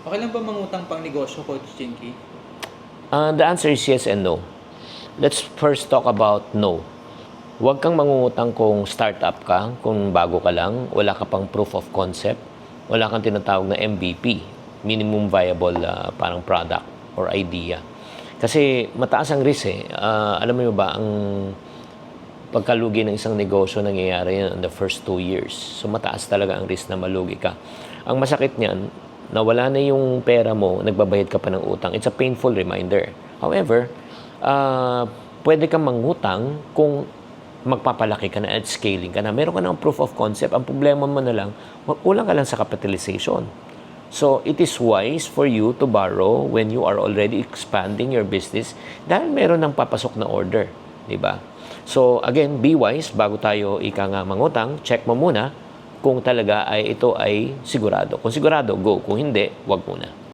Okay lang ba mangutang pang negosyo, Coach Chinky? The answer is yes and no. Let's first talk about no. Huwag kang mangungutang kung startup ka, kung bago ka lang, wala ka pang proof of concept, wala kang tinatawag na MVP, minimum viable parang product or idea. Kasi mataas ang risk eh. Alam mo ba, ang pagkalugi ng isang negosyo nangyayari yan in the first 2 years. So mataas talaga ang risk na malugi ka. Ang masakit niyan, nawala na yung pera mo, nagbabayad ka pa ng utang. It's a painful reminder. However, pwede kang mangutang kung magpapalaki ka na at scaling ka na. Meron ka ng proof of concept. Ang problema mo na lang, kulang ka lang sa capitalization. So, it is wise for you to borrow when you are already expanding your business dahil meron ng papasok na order. Diba? So, again, be wise. Bago tayo ika nga mangutang, check mo muna kung talaga ay ito ay sigurado. Kung sigurado, go. Kung hindi, wag muna.